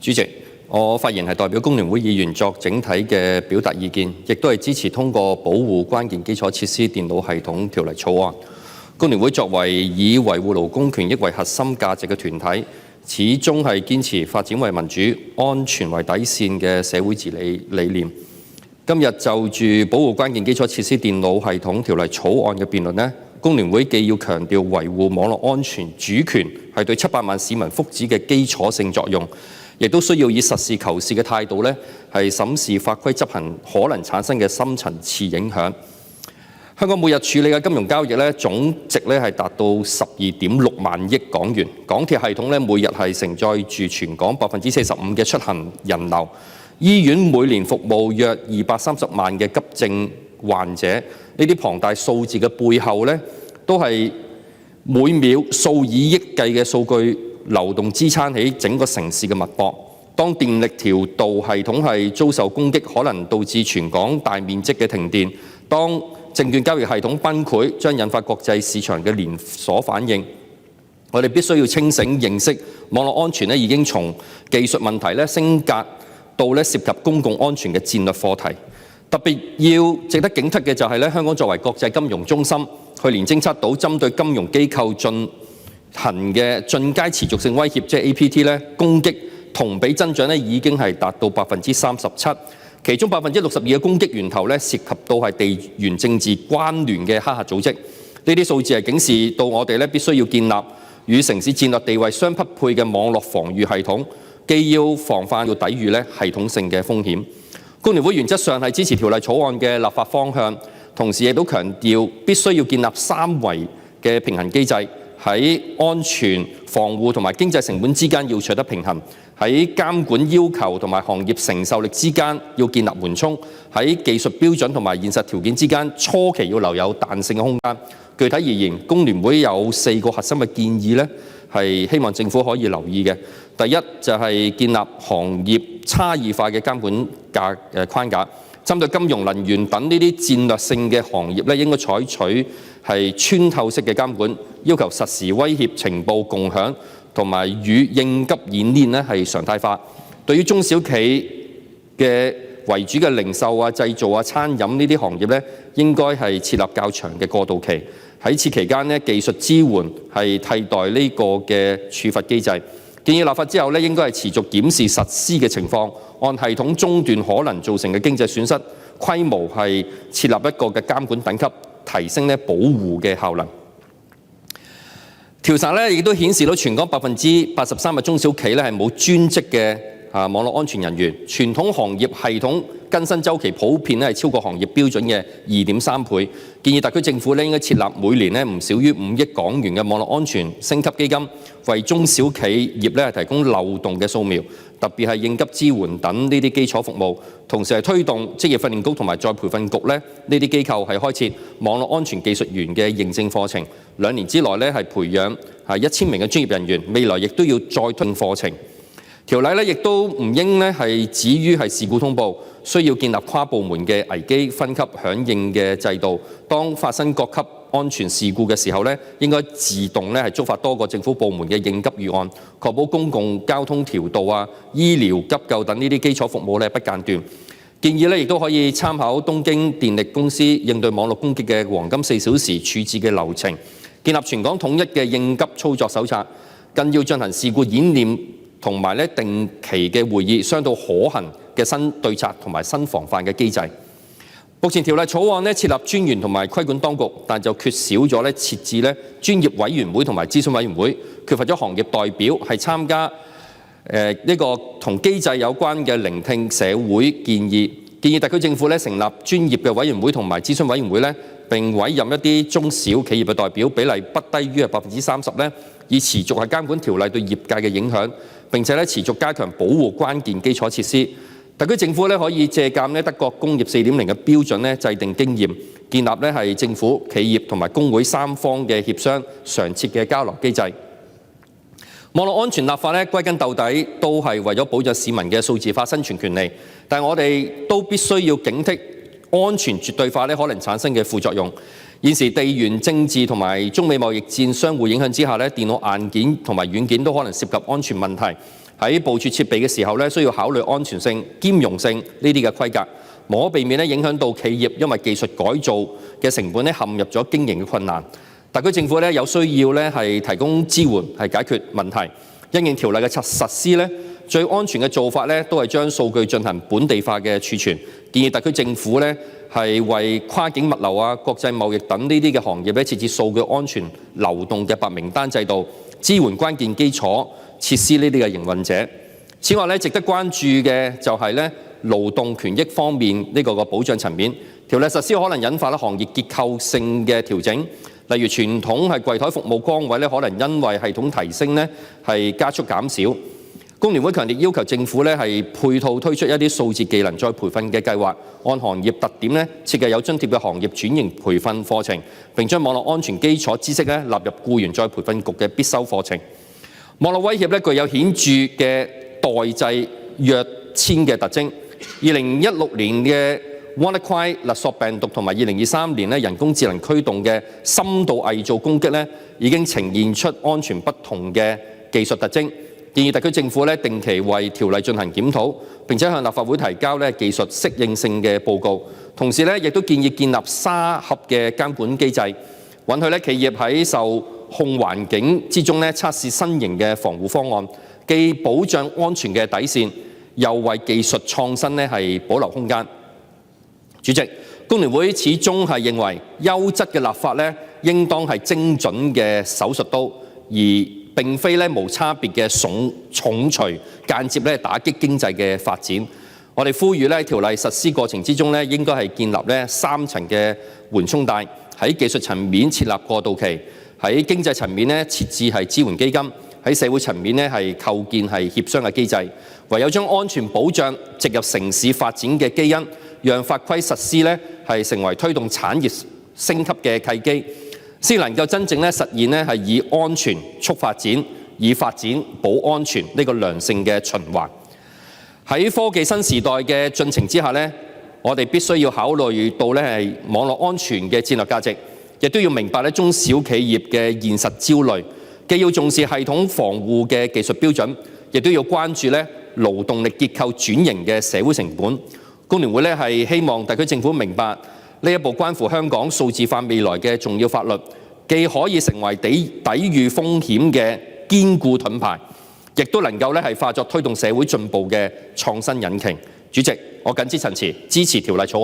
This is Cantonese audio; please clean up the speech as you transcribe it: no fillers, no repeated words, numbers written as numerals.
主席，我發言係代表工聯會議員作整體嘅表達意見，亦都係支持通過保護關鍵基礎設施電腦系統條例草案。工聯會作為以維護勞工權益為核心價值嘅團體，始終係堅持發展為民主、安全為底線嘅社會治理理念。今日就住保護關鍵基礎設施電腦系統條例草案嘅辯論呢，工聯會既要強調維護網絡安全主權係對700萬市民福祉嘅基礎性作用，亦都需要以實事求是嘅態度呢，係審視法規執行可能產生嘅深層次影響。香港每日處理嘅金融交易呢，總值呢係達到12.6萬億港元。港鐵系統呢，每日係承載住全港45%嘅出行人流。醫院每年服務約230萬嘅急症患者，呢啲龐大數字嘅背後呢，都係每秒數以億計嘅數據流動支撐起整個城市嘅脈搏。當電力調度系統係遭受攻擊，可能導致全港大面積嘅停電。當證券交易系統崩潰，將引發國際市場嘅連鎖反應。我哋必須要清醒認識，網絡安全呢已經從技術問題呢升格到呢涉及公共安全嘅戰略課題。特別要值得警惕嘅就係呢，香港作為國際金融中心，去年偵測到針對金融機構進行嘅進階持續性威脅，即係 APT 呢攻擊，同比增長呢已經係達到37%。其中62%嘅攻擊源頭咧，涉及到係地緣政治關聯嘅黑客組織。呢啲數字係警示到我哋咧，必須要建立與城市戰略地位相匹配嘅網絡防禦系統，既要防範要抵禦咧系統性嘅風險。工聯會原則上係支持條例草案嘅立法方向，同時亦都強調必須要建立3維嘅平衡機制，喺安全防護同埋經濟成本之間要取得平衡。喺監管要求同埋行業承受力之間要建立緩衝，喺技術標準同埋現實條件之間初期要留有彈性嘅空間。具體而言，工聯會有4個核心嘅建議呢，係希望政府可以留意嘅。第一就係建立行業差異化嘅監管框架，針對金融、能源等呢啲戰略性嘅行業呢，應該採取係穿透式嘅監管，要求實時威脅情報共享，同埋與應急演練呢係常態化。對於中小企嘅為主嘅零售啊、製造啊、餐飲呢啲行業呢，應該係設立較長嘅過渡期。喺此期間呢，技術支援係替代呢個嘅處罰機制。建議立法之後呢，應該係持續檢視實施嘅情況，按系統中斷可能造成嘅經濟損失規模係設立一個嘅監管等級，提升呢保護嘅效能。調查咧亦都顯示到全港83%嘅中小企咧係冇專職嘅網絡安全人員，傳統行業系統更新週期普遍咧係超過行業標準嘅2.3倍。建議特區政府咧應該設立每年咧唔少於5億港元嘅網絡安全升級基金，為中小企業咧提供漏洞嘅掃描，特別係應急支援等呢啲基礎服務。同時係推動職業訓練局同埋再培訓局咧呢啲機構係開設網絡安全技術員嘅認證課程，2年之內咧係培養1000名嘅專業人員，未來亦都要再推進課程。條例咧亦都唔應咧係止於係事故通報，需要建立跨部門嘅危機分級響應嘅制度。當發生各級安全事故嘅時候咧，應該自動咧係觸發多個政府部門嘅應急預案，確保公共交通調度啊、醫療急救等呢啲基礎服務咧不間斷。建議咧亦都可以參考東京電力公司應對網絡攻擊嘅黃金4小時處置嘅流程，建立全港統一嘅應急操作手冊，更要進行事故演練同埋咧定期嘅會議，商討可行嘅新對策同埋新防範嘅機制。目前條例草案咧設立專員同埋規管當局，但就缺少咗咧設置咧專業委員會同埋諮詢委員會，缺乏咗行業代表係參加呢個同機制有關嘅聆聽社會建議。建議特區政府咧成立專業嘅委員會同埋諮詢委員會咧，並委任一啲中小企業嘅代表，比例不低於30%咧，以持續係監管條例對業界嘅影響，並且咧持續加強保護關鍵基礎設施。特區政府咧可以借鑑咧德國工業4.0嘅標準咧，制定經驗，建立咧係政府、企業同埋工會3方嘅協商常設嘅交流機制。網絡安全立法咧，歸根到底都係為咗保障市民嘅數字化生存權利，但係我哋都必須要警惕安全絕對化咧可能產生嘅副作用。現時地緣政治同埋中美貿易戰相互影響之下咧，電腦硬件同埋軟件都可能涉及安全問題。喺部署設備嘅時候咧，需要考慮安全性、兼容性呢啲嘅規格，無可避免咧影響到企業因為技術改造嘅成本咧陷入咗經營嘅困難。特區政府咧有需要咧係提供支援，係解決問題。因應條例嘅實施咧，最安全嘅做法咧都係將數據進行本地化嘅儲存。建議特區政府咧係為跨境物流啊、國際貿易等呢啲嘅行業咧設置數據安全流動嘅白名單制度，支援關鍵基礎設施呢啲嘅營運者。此外咧，值得關注嘅就係咧勞動權益方面呢個保障層面。條例實施可能引發咧行業結構性嘅調整，例如傳統係櫃台服務崗位咧，可能因為系統提升咧係加速減少。工聯會強烈要求政府咧係配套推出一啲數字技能再培訓嘅計劃，按行業特點咧設計有津貼嘅行業轉型培訓課程，並將網絡安全基礎知識咧納入僱員再培訓局嘅必修課程。網絡威脅咧具有顯著嘅代際躍遷嘅特徵。2016年嘅 WannaCry 勒索病毒同埋2023年咧人工智能驅動嘅深度偽造攻擊咧，已經呈現出安全不同嘅技術特徵。建議特區政府咧定期為條例進行檢討，並且向立法會提交咧技術適應性嘅報告。同時咧，亦都建議建立沙盒嘅監管機制，允許咧企業喺受控環境之中咧測試新型嘅防護方案，既保障安全嘅底線，又為技術創新咧係保留空間。主席，工聯會始終係認為優質嘅立法咧，應當係精準嘅手術刀，而並非咧無差別嘅重錘間接咧打擊經濟嘅發展。我哋呼籲咧條例實施過程之中咧，應該係建立咧3層嘅緩衝帶，喺技術層面設立過渡期，喺經濟層面咧設置係支援基金，喺社會層面咧係構建係協商嘅機制。唯有將安全保障植入城市發展嘅基因，讓法規實施咧係成為推動產業升級嘅契機，先能夠真正咧實現咧係以安全促發展，以發展保安全呢個良性嘅循環。喺科技新時代嘅進程之下咧，我哋必須要考慮到咧係網絡安全嘅戰略價值，亦都要明白咧中小企業嘅現實焦慮，既要重視系統防護嘅技術標準，亦都要關注咧勞動力結構轉型嘅社會成本。工聯會咧係希望特區政府明白呢一部關乎香港數字化未來嘅重要法律，既可以成為抵禦風險嘅堅固盾牌，亦都能夠咧係化作推動社會進步嘅創新引擎。主席，我謹此陳辭，支持條例草案。